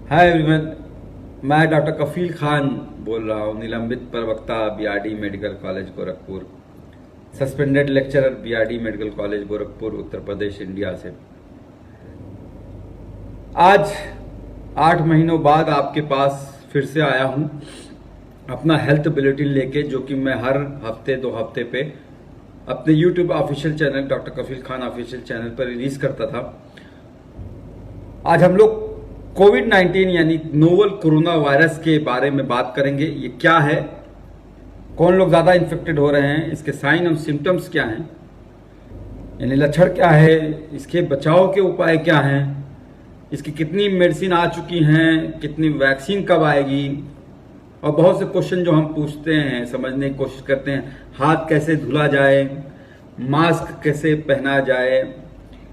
हाय everyone. मैं doctor Kafeel Khan बोल रहा हूँ, निलंबित प्रवक्ता BRD medical college Gorakhpur, suspended lecturer BRD medical college Gorakhpur, Uttar Pradesh, India से। आज 8 महीनों बाद आपके पास फिर से आया हूँ अपना हेल्थ बुलेटिन लेके, जो कि मैं हर हफ्ते 2 हफ्ते पे अपने YouTube official channel doctor Kafeel Khan official channel पर रिलीज करता था। आज हम लोग कोविड-19 यानी नोवल कोरोना वायरस के बारे में बात करेंगे। ये क्या है, कौन लोग ज्यादा इन्फेक्टेड हो रहे हैं, इसके साइन और सिम्टम्स क्या हैं, यानी लक्षण क्या है, इसके बचाव के उपाय क्या हैं, इसकी कितनी मेडिसिन आ चुकी हैं, कितनी वैक्सीन कब आएगी, और बहुत से क्वेश्चन जो हम पूछते हैं, समझने की कोशिश करते हैं। हाथ कैसे धुला जाए, मास्क कैसे पहना जाए,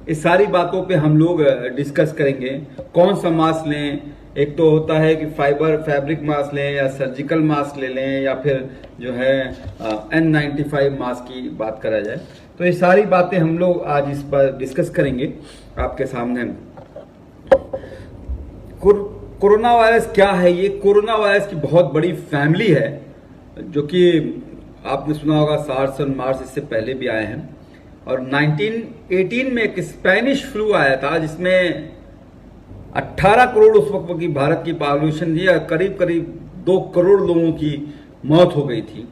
इस सारी बातों पे हम लोग डिस्कस करेंगे। कौन सा मास्क लें, एक तो होता है कि फैब्रिक मास्क लें या सर्जिकल मास्क ले लें, या फिर जो है N95 मास्क की बात करा जाए। तो ये सारी बातें हम लोग आज इस पर डिस्कस करेंगे आपके सामने। कोरोना वायरस क्या है? ये कोरोना वायरस की बहुत बड़ी फैमिली है, जो कि आपने सुना होगा सार्स और मार्स इससे पहले भी आए हैं। और 1918 में एक स्पेनिश फ्लू आया था, जिसमें 18 करोड़ उस वक्त की भारत की पॉपुलेशन थी, करीब करीब 2 करोड़ लोगों की मौत हो गई थी।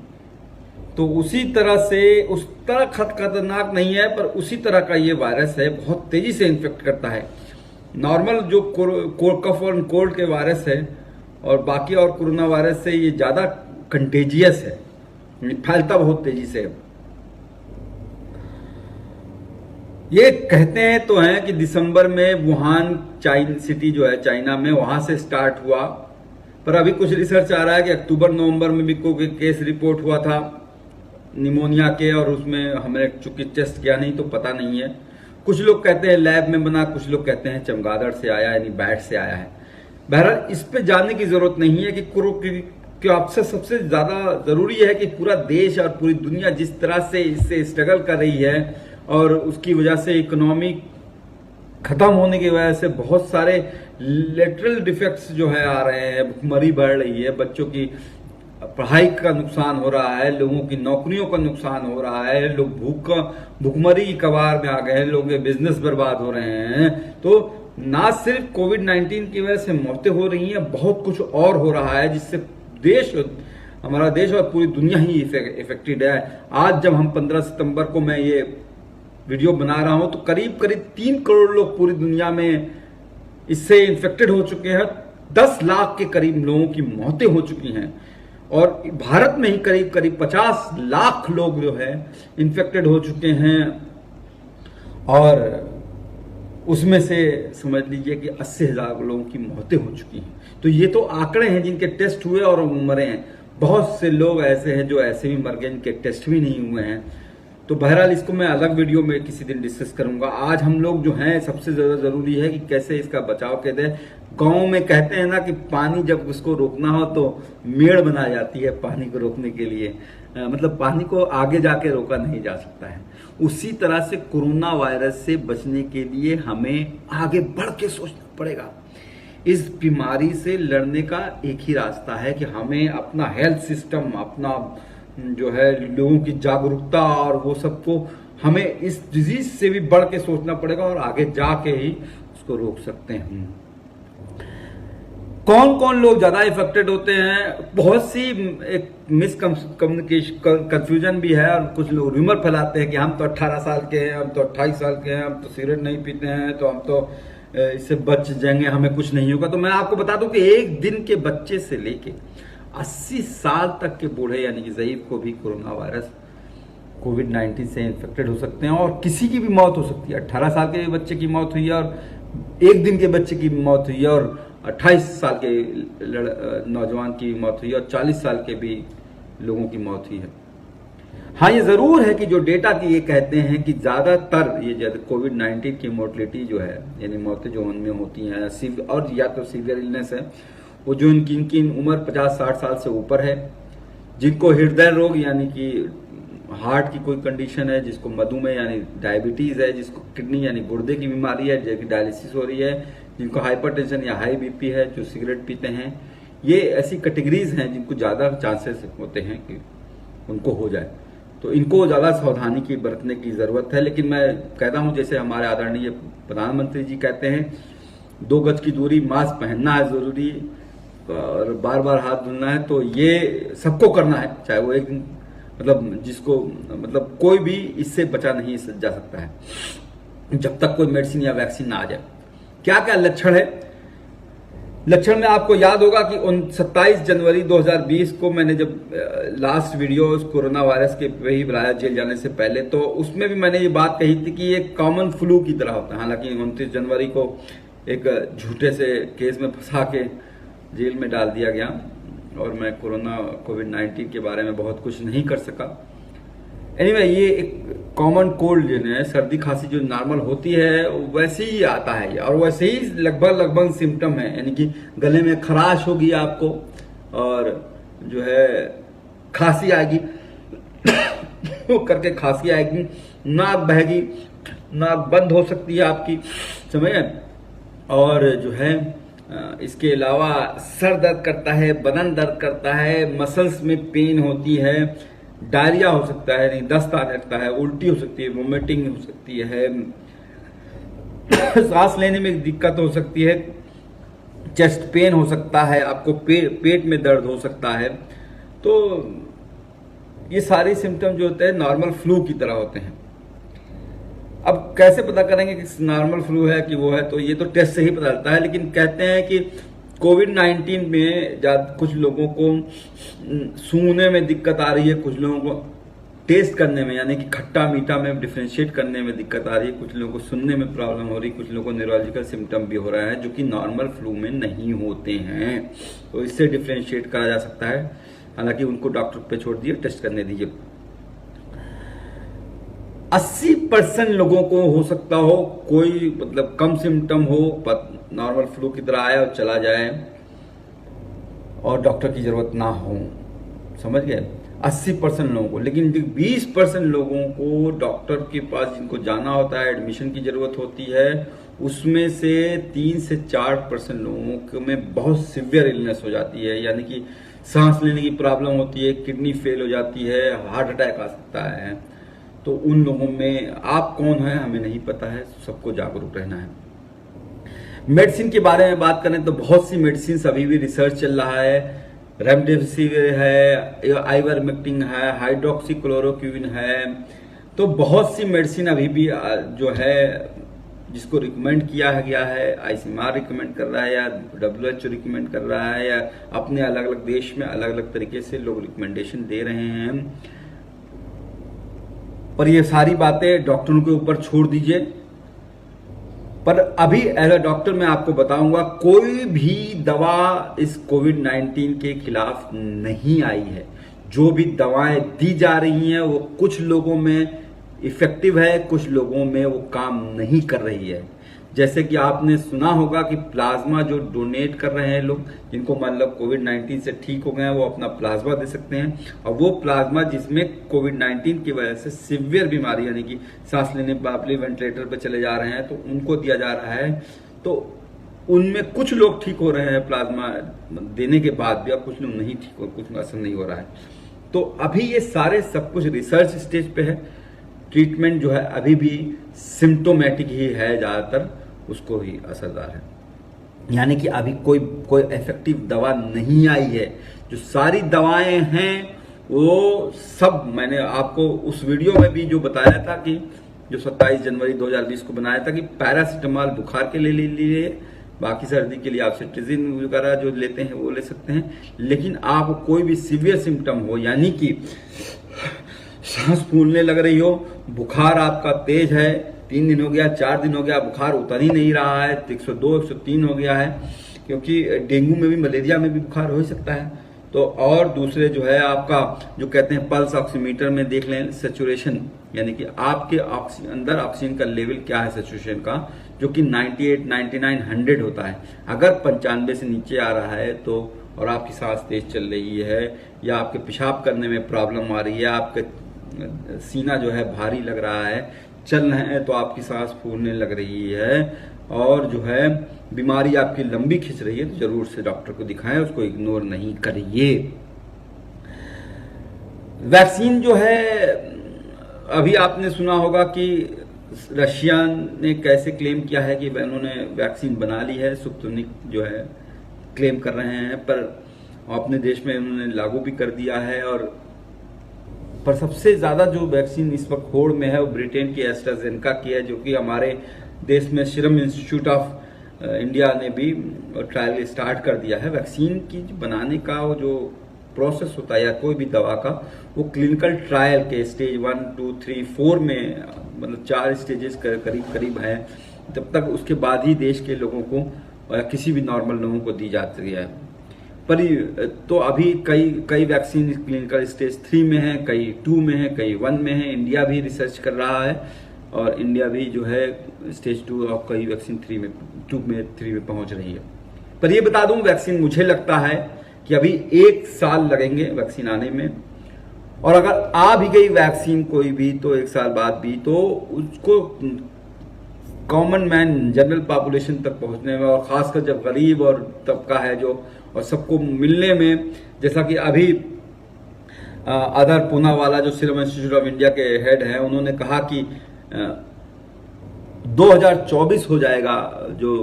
तो उसी तरह से, उस तरह खतरनाक नहीं है, पर उसी तरह का ये वायरस है, बहुत तेजी से इन्फेक्ट करता है। नॉर्मल जो कफ और कोल्ड के वायरस है और बाकी और कोरोना वायरस से ये ज्यादा कंटेजियस है, फैलता बहुत तेजी से है। ये कहते हैं तो हैं कि दिसंबर में वुहान सिटी जो है चाइना में, वहां से स्टार्ट हुआ, पर अभी कुछ रिसर्च आ रहा है कि अक्टूबर नवंबर में भी कोई केस रिपोर्ट हुआ था निमोनिया के, और उसमें हमने चूंकि टेस्ट किया नहीं तो पता नहीं है। कुछ लोग कहते हैं लैब में बना, कुछ लोग कहते हैं चमगादड़ से आया, यानी बैट से आया है। बहरहाल इस पे जानने की जरूरत नहीं है कि आपसे सबसे ज्यादा जरूरी है कि पूरा देश और पूरी दुनिया जिस तरह से इससे स्ट्रगल कर रही है, और उसकी वजह से इकोनॉमी खत्म होने की वजह से बहुत सारे लेटरल डिफेक्ट्स जो है आ रहे हैं, भुखमरी बढ़ रही है, बच्चों की पढ़ाई का नुकसान हो रहा है, लोगों की नौकरियों का नुकसान हो रहा है, लोग भुखमरी की कगार में आ गए हैं, लोगों के बिजनेस बर्बाद हो रहे हैं। तो ना सिर्फ कोविड-19 की वजह से मौतें हो रही हैं, बहुत कुछ और हो रहा है, जिससे हमारा देश और पूरी दुनिया ही इफेक्टेड है। आज जब हम 15 सितंबर को मैं ये वीडियो बना रहा हूं, तो करीब करीब 3 करोड़ लोग पूरी दुनिया में इससे इन्फेक्टेड हो चुके हैं। 10 लाख के करीब लोगों की मौतें हो चुकी हैं, और भारत में ही करीब करीब 50 लाख लोग जो है इन्फेक्टेड हो चुके हैं, और उसमें से समझ लीजिए कि 80,000 लोगों की मौतें हो चुकी हैं। तो ये तो आंकड़े हैं जिनके टेस्ट हुए और मरे हैं। बहुत से लोग ऐसे हैं जो ऐसे भी मर गए, जिनके टेस्ट भी नहीं हुए हैं। तो बहरहाल इसको मैं अलग वीडियो में किसी दिन डिस्कस करूंगा। आज हम लोग जो हैं, सबसे ज्यादा जरूरी है कि कैसे इसका बचाव किया जाए। गाँव में कहते हैं ना कि पानी जब उसको रोकना हो तो मेड़ बना जाती है पानी को रोकने के लिए, मतलब पानी को आगे जाके रोका नहीं जा सकता है। उसी तरह से कोरोना वायरस से बचने के लिए हमें आगे बढ़ के सोचना पड़ेगा। इस बीमारी से लड़ने का एक ही रास्ता है कि हमें अपना हेल्थ सिस्टम, अपना जो है लोगों की जागरूकता और वो सबको, हमें इस डिजीज से भी बढ़ के सोचना पड़ेगा, और आगे जाके ही उसको रोक सकते हैं। कौन कौन लोग ज्यादा इफेक्टेड होते हैं? बहुत सी एक कंफ्यूजन भी है, और कुछ लोग रूमर फैलाते हैं कि हम तो 18 साल के हैं, हम तो 28 साल के हैं, हम तो सिगरेट नहीं पीते हैं, तो हम तो इससे बच जाएंगे, हमें कुछ नहीं होगा। तो मैं आपको बता दूं कि एक दिन के बच्चे से लेके 80 साल तक के बूढ़े यानी कि ज़ईफ को भी कोरोना वायरस कोविड-19 से इन्फेक्टेड हो सकते हैं, और किसी की भी मौत हो सकती है। 18 साल के बच्चे की मौत हुई है, और एक दिन के बच्चे की मौत हुई है, और 28 साल के नौजवान की मौत हुई है, और 40 साल के भी लोगों की मौत हुई है। हाँ, ये जरूर है कि जो डेटा की ये कहते हैं कि ज्यादातर ये कोविड-19 की मोर्टलिटी जो है, यानी मौतें जो उनमें होती हैं, और या तो सीवियर इलनेस है, वो जो इनकी उम्र 50-60 साल से ऊपर है, जिनको हृदय रोग यानी कि हार्ट की कोई कंडीशन है, जिसको मधुमेह यानी डायबिटीज है, जिसको किडनी यानी गुर्दे की बीमारी है, जैसे डायलिसिस हो रही है, जिनको हाइपरटेंशन या हाई बीपी है, जो सिगरेट पीते हैं, ये ऐसी कैटेगरीज हैं जिनको ज़्यादा चांसेस होते हैं कि उनको हो जाए। तो इनको ज़्यादा सावधानी की बरतने की ज़रूरत है। लेकिन मैं कहता हूँ, जैसे हमारे आदरणीय प्रधानमंत्री जी कहते हैं, 2 गज की दूरी, मास्क पहनना है ज़रूरी, और बार बार हाथ धुलना है। तो ये सबको करना है, चाहे वो एक दिन कोई भी इससे बचा नहीं जा सकता है जब तक कोई मेडिसिन या वैक्सीन ना आ जाए। क्या क्या लक्षण है? लक्षण में आपको याद होगा कि 27 जनवरी 2020 को मैंने जब लास्ट वीडियो कोरोना वायरस के पे ही बनाया जेल जाने से पहले, तो उसमें भी मैंने ये बात कही थी कि ये कॉमन फ्लू की तरह होता है। हालांकि 29 जनवरी को एक झूठे से केस में फंसा के जेल में डाल दिया गया और मैं कोविड-19 के बारे में बहुत कुछ नहीं कर सका। एनीवे, ये एक कॉमन कोल्ड जो है, सर्दी खांसी जो नॉर्मल होती है वैसे ही आता है, और वैसे ही लगभग सिम्टम है। यानी कि गले में खराश होगी आपको, और जो है खांसी आएगी करके खांसी आएगी, नाक बहेगी, नाक बंद हो सकती है आपकी, समझे। और जो है इसके अलावा सर दर्द करता है, बदन दर्द करता है, मसल्स में पेन होती है, डायरिया हो सकता है, नहीं दस्त आने लगता है, उल्टी हो सकती है, वोमिटिंग हो सकती है, सांस लेने में दिक्कत हो सकती है, चेस्ट पेन हो सकता है, आपको पेट में दर्द हो सकता है। तो ये सारे सिम्टम जो होते हैं नॉर्मल फ्लू की तरह होते हैं। अब कैसे पता करेंगे कि नॉर्मल फ्लू है कि वो है? तो ये तो टेस्ट से ही पता चलता है। लेकिन कहते हैं कि कोविड-19 में कुछ लोगों को सूंघने में दिक्कत आ रही है, कुछ लोगों को टेस्ट करने में, यानी कि खट्टा मीठा में डिफ्रेंशिएट करने में दिक्कत आ रही है, कुछ लोगों को सुनने में प्रॉब्लम हो रही है, कुछ लोगों को न्यूरोलॉजिकल सिम्टम भी हो रहा है जो कि नॉर्मल फ्लू में नहीं होते हैं। तो इससे डिफ्रेंशिएट करा जा सकता है। हालांकि उनको डॉक्टर पे छोड़ दिए, टेस्ट करने दीजिए। 80% लोगों को हो सकता हो कोई कम सिम्टम हो, नॉर्मल फ्लू की तरह आए और चला जाए और डॉक्टर की जरूरत ना हो, समझ गए। 80% लोगों को। लेकिन 20% लोगों को डॉक्टर के पास जिनको जाना होता है, एडमिशन की जरूरत होती है, उसमें से 3 से 4% लोगों में बहुत सिवियर इलनेस हो जाती है, यानी कि सांस लेने की प्रॉब्लम होती है, किडनी फेल हो जाती है, हार्ट अटैक आ सकता है। तो उन लोगों में आप कौन है हमें नहीं पता है, सबको जागरूक रहना है। मेडिसिन के बारे में बात करें तो बहुत सी मेडिसिन अभी भी रिसर्च चल रहा है। रेमडेसिविर है, आइवरमेक्टिन है, हाइड्रोक्सीक्लोरोक्विन है। तो बहुत सी मेडिसिन अभी भी जो है जिसको रिकमेंड किया गया है, आईसीएमआर रिकमेंड कर रहा है या WHO रिकमेंड कर रहा है, या अपने अलग अलग देश में अलग अलग तरीके से लोग रिकमेंडेशन दे रहे हैं। पर ये सारी बातें डॉक्टरों के ऊपर छोड़ दीजिए। पर अभी एज अ डॉक्टर मैं आपको बताऊंगा, कोई भी दवा इस कोविड-19 के खिलाफ नहीं आई है। जो भी दवाएं दी जा रही हैं वो कुछ लोगों में इफेक्टिव है, कुछ लोगों में वो काम नहीं कर रही है। जैसे कि आपने सुना होगा कि प्लाज्मा जो डोनेट कर रहे हैं लोग, जिनको कोविड-19 से ठीक हो गए हैं, वो अपना प्लाज्मा दे सकते हैं। और वो प्लाज्मा जिसमें कोविड-19 की वजह से सिवियर बीमारी, यानी कि सांस लेने पर वेंटिलेटर पर चले जा रहे हैं, तो उनको दिया जा रहा है। तो उनमें कुछ लोग ठीक हो रहे हैं प्लाज्मा देने के बाद भी, और कुछ लोग नहीं ठीक हो, कुछ असर नहीं हो रहा है। तो अभी ये सारे सब कुछ रिसर्च स्टेज पे है। ट्रीटमेंट जो है अभी भी सिम्टोमेटिक ही है, ज्यादातर उसको ही असरदार है। यानी कि अभी कोई इफेक्टिव दवा नहीं आई है। जो सारी दवाएं हैं वो सब मैंने आपको उस वीडियो में भी जो बताया था कि जो 27 जनवरी 2020 को बनाया था कि पैरासीटामॉल बुखार के लिए ले लीजिए, बाकी सर्दी के लिए आप सिट्रिजिन वगैरह जो लेते हैं वो ले सकते हैं। लेकिन आप कोई भी सीवियर सिम्टम हो, यानी कि सांस फूलने लग रही हो, बुखार आपका तेज है, 3 दिन हो गया, 4 दिन हो गया, बुखार उतर ही नहीं रहा है, 102 103 हो गया है, क्योंकि डेंगू में भी, मलेरिया में भी बुखार हो ही सकता है। तो और दूसरे जो है आपका जो कहते हैं पल्स ऑक्सीमीटर में देख लें सैचुरेशन, यानी कि आपके अंदर ऑक्सीजन का लेवल क्या है सैचुरेशन का, जो कि 98, 99, 100 होता है। अगर 95 से नीचे आ रहा है तो, और आपकी सांस तेज चल रही है, या आपके पेशाब करने में प्रॉब्लम आ रही है, आपके सीना जो है भारी लग रहा है, चल रहे हैं तो आपकी सांस फूलने लग रही है और जो है बीमारी आपकी लंबी खिंच रही है, तो जरूर से डॉक्टर को दिखाएं, उसको इग्नोर नहीं करिए। वैक्सीन जो है, अभी आपने सुना होगा कि रशिया ने कैसे क्लेम किया है कि उन्होंने वैक्सीन बना ली है, स्पुतनिक जो है क्लेम कर रहे हैं, पर अपने देश में उन्होंने लागू भी कर दिया है। और पर सबसे ज़्यादा जो वैक्सीन इस वक्त होड़ में है वो ब्रिटेन की एस्ट्राजेनेका की है, जो कि हमारे देश में सीरम इंस्टीट्यूट ऑफ इंडिया ने भी ट्रायल स्टार्ट कर दिया है। वैक्सीन की बनाने का वो जो प्रोसेस होता है या कोई भी दवा का, वो क्लिनिकल ट्रायल के स्टेज 1, 2, 3, 4 में, मतलब 4 स्टेजेस करीब करीब हैं, तब तक उसके बाद ही देश के लोगों को या किसी भी नॉर्मल लोगों को दी जाती है। पर तो अभी कई वैक्सीन क्लिनिकल स्टेज 3 में है, कई 2 में है, कई 1 में है। इंडिया भी रिसर्च कर रहा है और इंडिया भी जो है स्टेज 2 और कई वैक्सीन 2 में 3 में पहुंच रही है। पर ये बता दूं, वैक्सीन मुझे लगता है कि अभी 1 साल लगेंगे वैक्सीन आने में, और अगर आ भी गई वैक्सीन कोई भी तो 1 साल बाद भी, तो उसको कॉमन मैन, जनरल पॉपुलेशन तक पहुंचने में, और खासकर जब गरीब और तबका है जो, और सबको मिलने में, जैसा कि अभी आधार पूना वाला जो सीरम इंस्टीट्यूट ऑफ इंडिया के हेड हैं, उन्होंने कहा कि 2024 हो जाएगा जो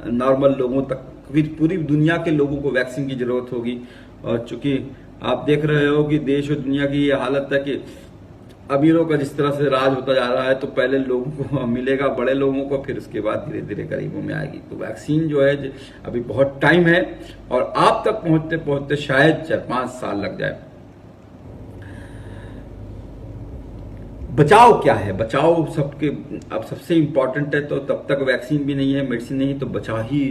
नॉर्मल लोगों तक, क्योंकि पूरी दुनिया के लोगों को वैक्सीन की जरूरत होगी। और चूंकि आप देख रहे हो कि देश और दुनिया की ये हालत है कि अमीरों का जिस तरह से राज होता जा रहा है, तो पहले लोगों को मिलेगा, बड़े लोगों को, फिर उसके बाद धीरे धीरे गरीबों में आएगी। तो वैक्सीन जो है अभी बहुत टाइम है और आप तक पहुंचते पहुंचते शायद 4-5 साल लग जाए। बचाव क्या है? बचाव सबके अब सबसे इंपॉर्टेंट है, तो तब तक वैक्सीन भी नहीं है, मेडिसिन नहीं, तो बचाव ही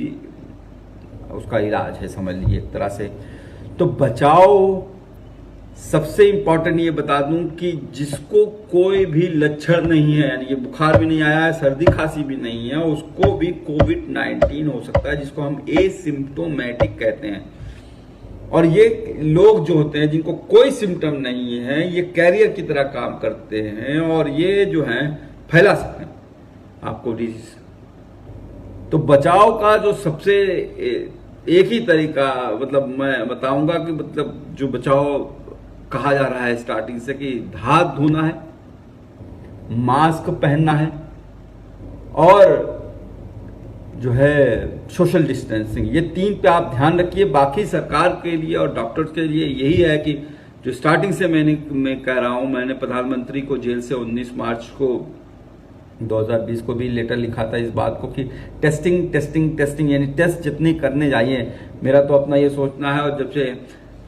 उसका इलाज है, समझ लीजिए एक तरह से। तो बचाव सबसे इंपॉर्टेंट ये बता दूं कि जिसको कोई भी लक्षण नहीं है, यानी कि बुखार भी नहीं आया है, सर्दी खांसी भी नहीं है, उसको भी कोविड-19 हो सकता है, जिसको हम एसिम्प्टोमेटिक कहते हैं। और ये लोग जो होते हैं जिनको कोई सिम्टम नहीं है, ये कैरियर की तरह काम करते हैं और ये जो है फैला सकते हैं आपको डिजीज। तो बचाव का जो सबसे एक ही तरीका, मतलब मैं बताऊंगा कि मतलब जो बचाव कहा जा रहा है स्टार्टिंग से, कि हाथ धोना है, मास्क पहनना है और जो है सोशल डिस्टेंसिंग, ये 3 पे आप ध्यान रखिए। बाकी सरकार के लिए और डॉक्टर्स के लिए यही है कि जो स्टार्टिंग से मैं कह रहा हूं, मैंने प्रधानमंत्री को जेल से 19 मार्च को 2020 को भी लेटर लिखा था इस बात को कि टेस्टिंग टेस्टिंग टेस्टिंग, यानी टेस्ट जितनी करने जाइए। मेरा तो अपना ये सोचना है, और जब से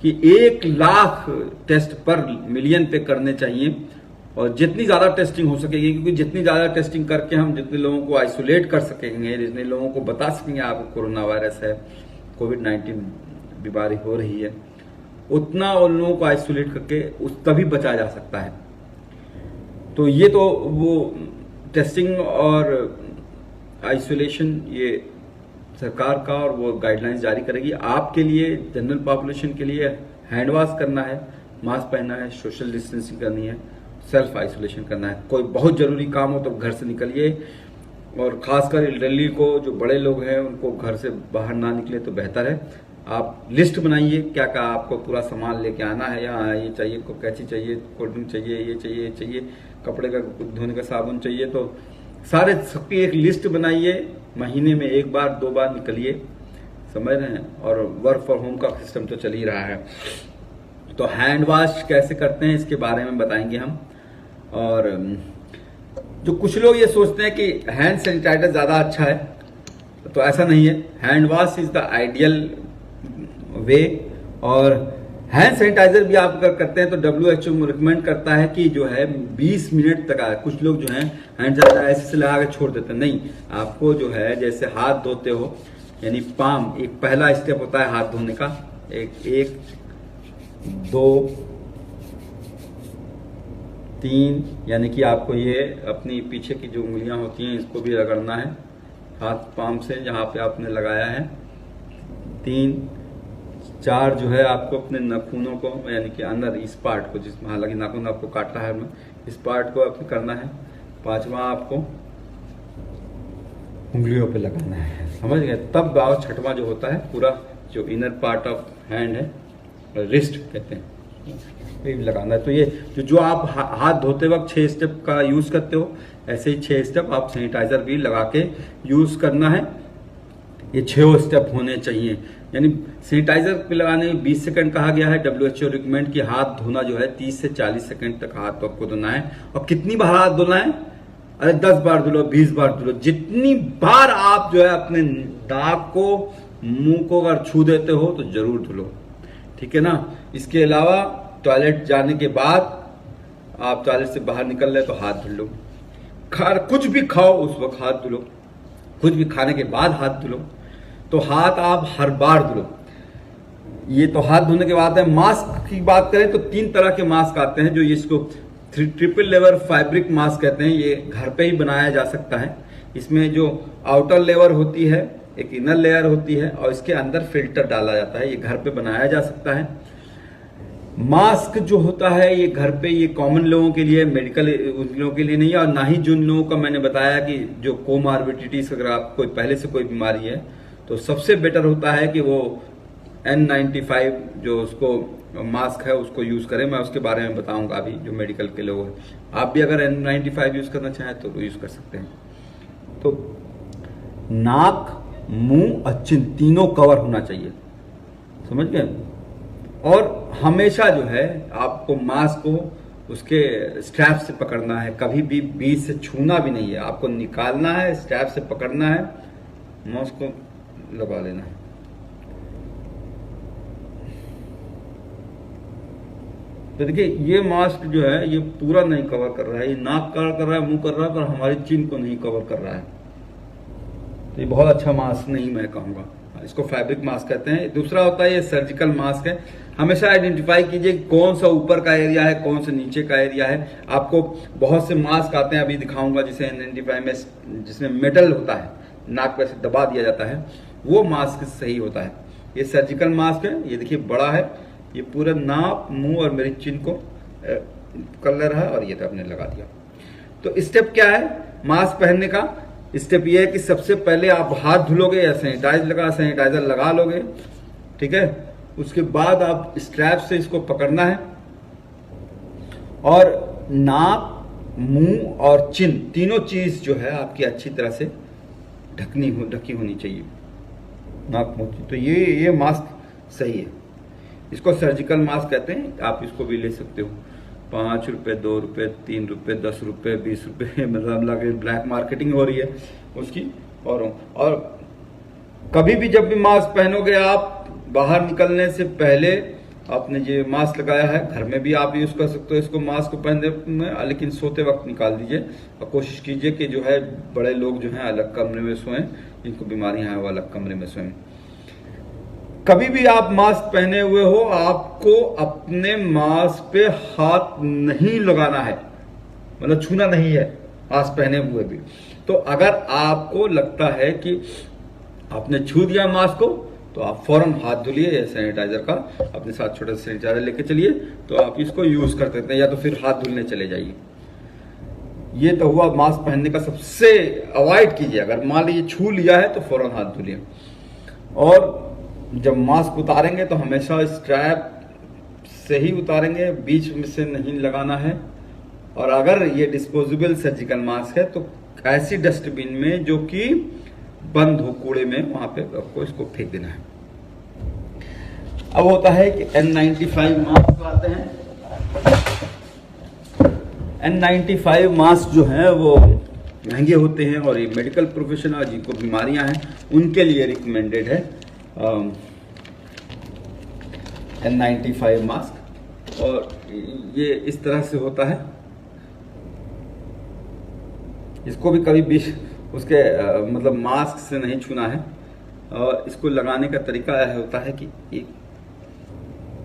कि 1 लाख टेस्ट पर मिलियन पे करने चाहिए, और जितनी ज़्यादा टेस्टिंग हो सकेगी, क्योंकि जितनी ज़्यादा टेस्टिंग करके हम जितने लोगों को आइसोलेट कर सकेंगे, जितने लोगों को बता सकेंगे आपको कोरोना वायरस है, कोविड-19 बीमारी हो रही है, उतना उन लोगों को आइसोलेट करके तभी बचा जा सकता है। तो ये तो वो टेस्टिंग और आइसोलेशन ये सरकार का, और वो गाइडलाइंस जारी करेगी। आपके लिए, जनरल पॉपुलेशन के लिए हैंड वॉश करना है, मास्क पहनना है, सोशल डिस्टेंसिंग करनी है, सेल्फ आइसोलेशन करना है। कोई बहुत जरूरी काम हो तो घर से निकलिए, और खासकर एल्डरली को, जो बड़े लोग हैं, उनको घर से बाहर ना निकले तो बेहतर है। आप लिस्ट बनाइए क्या क्या आपको पूरा सामान लेके आना है, यहाँ ये चाहिए, को कैंची चाहिए, कोल्ड ड्रिंक चाहिए, ये चाहिए, ये चाहिए, कपड़े का धोने का साबुन चाहिए, तो सारे सबकी एक लिस्ट बनाइए। महीने में 1 बार 2 बार निकलिए, समझ रहे हैं। और वर्क फ्रॉम होम का सिस्टम तो चल ही रहा है, तो हैंड वॉश कैसे करते हैं इसके बारे में बताएंगे हम। और जो कुछ लोग ये सोचते हैं कि हैंड सैनिटाइजर ज़्यादा अच्छा है, तो ऐसा नहीं है। Hand wash is the ideal way, और हैंड सैनिटाइजर भी आप अगर करते हैं तो WHO रिकमेंड करता है कि जो है 20 मिनट तक आए। कुछ लोग जो है हैंड सैनिटाइजर ऐसे लगा के छोड़ देते हैं, नहीं, आपको जो है जैसे हाथ धोते हो, यानी पाम, एक पहला स्टेप होता है हाथ धोने का, 1 2 3, यानी कि आपको ये अपनी पीछे की जो उंगलियां होती हैं इसको भी रगड़ना है हाथ पाम से, जहां पे आपने लगाया है। 3 4 जो है आपको अपने नाखूनों को, यानी कि अंदर इस पार्ट को, जिसमें हालांकि नाखून आपको काट रहा है, मैं इस पार्ट को आपको करना है। 5वां आपको उंगलियों पे लगाना है, समझ गए। तब और छठवां जो होता है पूरा जो इनर पार्ट ऑफ हैंड है, रिस्ट कहते हैं, ये भी लगाना है। तो ये जो आप हाथ धोते वक्त 6 स्टेप का यूज करते हो, ऐसे ही 6 स्टेप आप सैनिटाइजर भी लगा के यूज करना है। ये 6 स्टेप होने चाहिए। यानी सैनिटाइजर पे लगाने में 20 सेकंड कहा गया है। WHO रिकमेंड कि हाथ धोना जो है 30 से 40 सेकंड तक हाथ आपको धोना है। और कितनी बार हाथ धोना है? अरे 10 बार धुलो, 20 बार धुलो, जितनी बार आप जो है अपने नाक को, मुंह को अगर छू देते हो तो जरूर धुलो, ठीक है ना। इसके अलावा टॉयलेट जाने के बाद आप टॉयलेट से बाहर निकल रहे तो हाथ धुल लो। कुछ भी खाओ उस वक्त हाथ धुलो, कुछ भी खाने के बाद हाथ धुलो। तो हाथ आप हर बार धुलो। ये तो हाथ धोने के बाद है। मास्क की बात करें तो 3 तरह के मास्क आते हैं, जो इसको ट्रिपल लेयर फैब्रिक मास्क कहते हैं। ये घर पे ही बनाया जा सकता है। इसमें जो आउटर लेयर होती है, एक इनर लेयर होती है, और इसके अंदर फिल्टर डाला जाता है। ये घर पे बनाया जा सकता है। मास्क जो होता है ये घर पे, ये कॉमन लोगों के लिए, मेडिकल लोगों के लिए नहीं है। और ना ही जिन लोगों का मैंने बताया कि जो कोमार्बिडिटीज, अगर आप कोई पहले से कोई बीमारी है तो सबसे बेटर होता है कि वो N95 जो उसको मास्क है उसको यूज करें। मैं उसके बारे में बताऊंगा अभी, जो मेडिकल के लोग हैं। आप भी अगर N95 यूज करना चाहें तो यूज कर सकते हैं। तो नाक, मुंह और चिन तीनों कवर होना चाहिए, समझ गए। और हमेशा जो है आपको मास्क को उसके स्ट्रैप से पकड़ना है, कभी भी बीच से छूना भी नहीं है। आपको निकालना है, स्ट्रैप से पकड़ना है, मास्क को लगा लेना है। तो देखिए ये मास्क जो है ये पूरा नहीं कवर कर रहा है, ये नाक कवर कर रहा है, मुंह कर रहा है, पर हमारी चिन को नहीं कवर कर रहा है। तो ये बहुत अच्छा मास्क नहीं मैं कहूंगा, इसको फैब्रिक मास्क कहते हैं। दूसरा होता है ये सर्जिकल मास्क है। हमेशा आइडेंटिफाई कीजिए कौन सा ऊपर का एरिया है, कौन सा नीचे का एरिया है। आपको बहुत से मास्क आते हैं, अभी दिखाऊंगा, जिसे N95 में जिसमें मेटल होता है, नाक पे से दबा दिया जाता है, वो मास्क सही होता है। ये सर्जिकल मास्क है, ये देखिए बड़ा है, ये पूरा नाक, मुंह और मेरी चिन को कलर है, और ये तो आपने लगा दिया। तो स्टेप क्या है मास्क पहनने का? स्टेप ये है कि सबसे पहले आप हाथ धुलोगे या सैनिटाइजर लगा लोगे, ठीक है। उसके बाद आप स्ट्रैप से इसको पकड़ना है, और नाक, मुंह और चिन तीनों चीज जो है आपकी अच्छी तरह से ढकी होनी चाहिए, नाक, मुंह। तो ये मास्क सही है। इसको सर्जिकल मास्क कहते हैं। आप इसको भी ले सकते हो, 5 रुपए, 2 रुपए, 3 रुपए, 10 रुपए, 20 रुपए, मतलब लगे ब्लैक मार्केटिंग हो रही है उसकी। और कभी भी जब भी मास्क पहनोगे आप, बाहर निकलने से पहले आपने ये मास्क लगाया है, घर में भी आप यूज कर सकते हो इसको, मास्क को पहनने में, लेकिन सोते वक्त निकाल दीजिए। और कोशिश कीजिए कि जो है बड़े लोग जो हैं अलग कमरे में सोएं, जिनको बीमारियां हैं वो अलग कमरे में सोएं। कभी भी आप मास्क पहने हुए हो, आपको अपने मास्क पे हाथ नहीं लगाना है, मतलब छूना नहीं है मास्क पहने हुए भी। तो अगर आपको लगता है कि आपने छू दिया मास्क को, तो आप फौरन हाथ धुलिए, या सैनिटाइजर का अपने साथ छोटा सा सैनिटाइजर लेके चलिए, तो आप इसको यूज कर सकते हैं, या तो फिर हाथ धुलने चले जाइए। ये तो हुआ मास्क पहनने का, सबसे अवॉइड कीजिए। अगर मान लीजिए छू लिया है तो फौरन हाथ धुलिए। और जब मास्क उतारेंगे तो हमेशा स्ट्रैप से ही उतारेंगे, बीच में से नहीं लगाना है। और अगर ये डिस्पोजेबल सर्जिकल मास्क है तो ऐसी डस्टबिन में जो कि बंद हो, कूड़े में, वहां पे आपको इसको फेंक देना है। अब होता है कि N95 मास्क आते हैं। N95 मास्क जो है वो महंगे होते हैं, और ये मेडिकल प्रोफेशनल जिनको बीमारियां हैं उनके लिए रिकमेंडेड है N95 मास्क। और ये इस तरह से होता है। इसको भी कभी भी उसके मतलब मास्क से नहीं छूना है। और इसको लगाने का तरीका यह होता है कि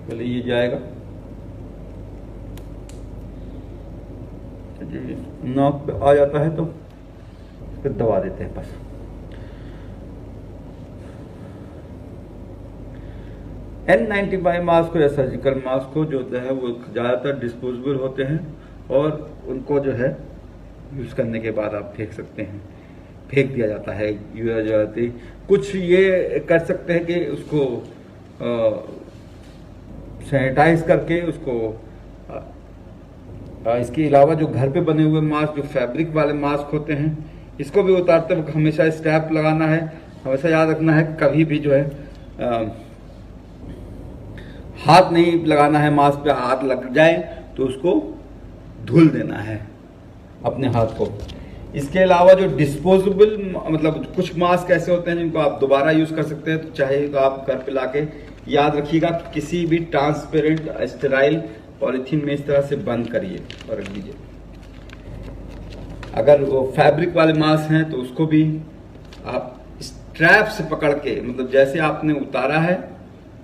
पहले ये जाएगा, नाक पे आ जाता है तो फिर दबा देते हैं बस। N95 मास्क या सर्जिकल मास्क को जो है वो ज़्यादातर डिस्पोजेबल होते हैं, और उनको जो है यूज़ करने के बाद आप फेंक सकते हैं, फेंक दिया जाता है। यूज जाती कुछ ये कर सकते हैं कि उसको सैनिटाइज करके उसको इसके अलावा जो घर पे बने हुए मास्क, जो फैब्रिक वाले मास्क होते हैं, इसको भी उतारते वक्त हमेशा स्ट्रैप लगाना है। हमेशा याद रखना है कभी भी जो है हाथ नहीं लगाना है, मास्क पे हाथ लग जाए तो उसको धुल देना है अपने हाथ को। इसके अलावा जो डिस्पोजेबल मतलब कुछ मास्क ऐसे होते हैं जिनको आप दोबारा यूज कर सकते हैं, तो चाहे तो आप घर पे लाके याद रखिएगा कि किसी भी ट्रांसपेरेंट स्टेराइल पॉलीथीन में इस तरह से बंद करिए और रख दीजिए। अगर वो फैब्रिक वाले मास्क हैं तो उसको भी आप स्ट्रैप से पकड़ के, मतलब जैसे आपने उतारा है,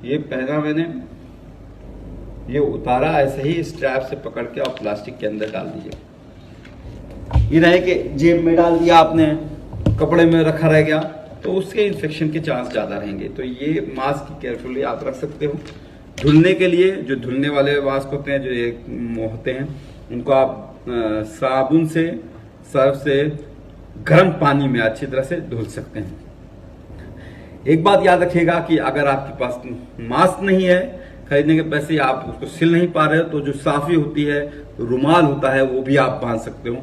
ये पहना मैंने, ये उतारा, ऐसे ही स्ट्रैप से पकड़ के आप प्लास्टिक के अंदर डाल दीजिए। ये रहे कि जेब में डाल दिया आपने, कपड़े में रखा रह गया, तो उसके इन्फेक्शन के चांस ज़्यादा रहेंगे। तो ये मास्क केयरफुली आप रख सकते हो। धुलने के लिए जो धुलने वाले मास्क होते हैं, जो ये होते हैं, उनको आप साबुन से, सर्फ से, गर्म पानी में अच्छी तरह से धुल सकते हैं। एक बात याद रखिएगा कि अगर आपके पास मास्क नहीं है, खरीदने के पैसे आप उसको सिल नहीं पा रहे हो, तो जो साफी होती है, रुमाल होता है, वो भी आप बांध सकते हो।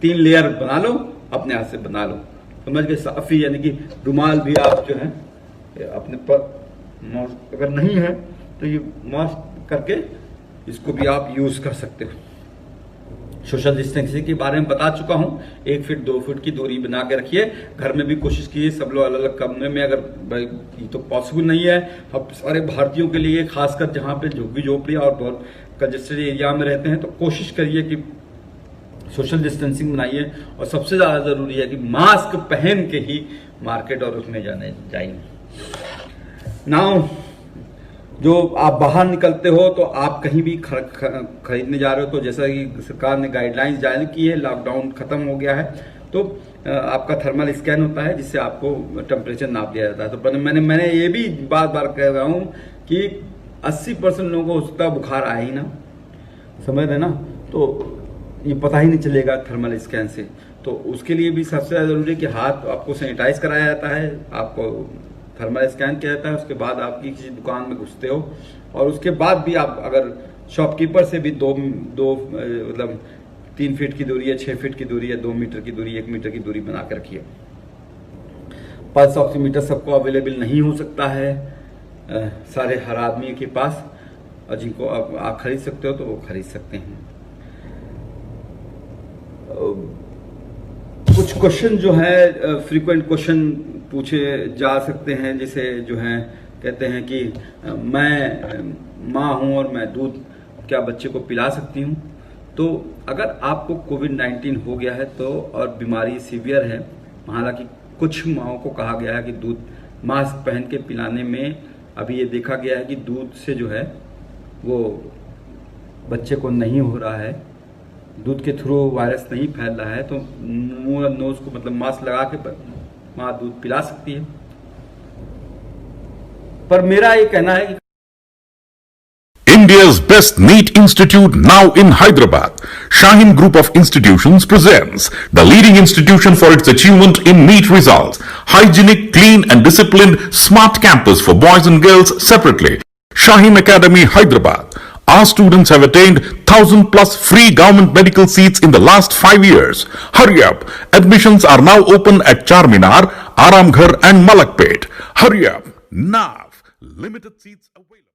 3 लेयर बना लो, अपने हाथ से बना लो, समझ गए। साफी यानी कि रुमाल भी आप जो है अपने पर, अगर नहीं है तो ये मास्क करके इसको भी आप यूज कर सकते हो। सोशल डिस्टेंसिंग के बारे में बता चुका हूं। 1 फीट 2 फीट की दूरी बना के रखिए। घर में भी कोशिश कीजिए सब लोग अलग अलग कमरे में, अगर भाई ये तो पॉसिबल नहीं है, अब सारे भारतीयों के लिए, खासकर जहां पे झुग्गी झोपड़ी और बहुत कंजेस्टेड एरिया में रहते हैं, तो कोशिश करिए कि सोशल डिस्टेंसिंग बनाइए। और सबसे ज्यादा जरूरी है कि मास्क पहन के ही मार्केट और उसमें जाइए। नाउ जो आप बाहर निकलते हो, तो आप कहीं भी खरीदने जा रहे हो, तो जैसा कि सरकार ने गाइडलाइंस जारी की है, लॉकडाउन खत्म हो गया है, तो आपका थर्मल स्कैन होता है जिससे आपको टेम्परेचर नाप दिया जाता है। तो मैंने ये भी बार कह रहा हूँ कि 80% लोगों को हो सकता है बुखार आए ही ना, समझ रहे ना, तो ये पता ही नहीं चलेगा थर्मल स्कैन से। तो उसके लिए भी सबसे ज़्यादा जरूरी है कि हाथ आपको सैनिटाइज कराया जाता है, आपको थर्मल स्कैन किया जाता है, उसके बाद आपकी किसी दुकान में घुसते हो, और उसके बाद भी आप अगर शॉपकीपर से भी दो मतलब 3 फीट की दूरी है, 6 फीट की दूरी है, 2 मीटर की दूरी, 1 मीटर की दूरी बना के रखिए। पल्स ऑक्सीमीटर सबको अवेलेबल नहीं हो सकता है सारे हर आदमी के पास, और जिनको आप खरीद सकते हो तो वो खरीद सकते हैं। कुछ क्वेश्चन जो है फ्रीक्वेंट क्वेश्चन पूछे जा सकते हैं, जैसे जो है कहते हैं कि मैं माँ हूँ और मैं दूध क्या बच्चे को पिला सकती हूँ। तो अगर आपको कोविड-19 हो गया है तो, और बीमारी सीवियर है, हालांकि कुछ माँओं को कहा गया है कि दूध मास्क पहन के पिलाने में, अभी ये देखा गया है कि दूध से जो है वो बच्चे को नहीं हो रहा है, दूध के थ्रू वायरस नहीं फैल रहा है, तो मुंह और नोज को मतलब मास्क लगा के माँ दूध पिला सकती है। पर मेरा ये कहना है कि India's best NEET institute now in Hyderabad. Shaheen Group of Institutions presents the leading institution for its achievement in NEET results. Hygienic, clean and disciplined smart campus for boys and girls separately. Shaheen Academy, Hyderabad. Our students have attained 1,000 plus free government medical seats in the last 5 years. Hurry up. Admissions are now open at Charminar, Aramghar and Malakpet. Hurry up. Now. Limited seats available.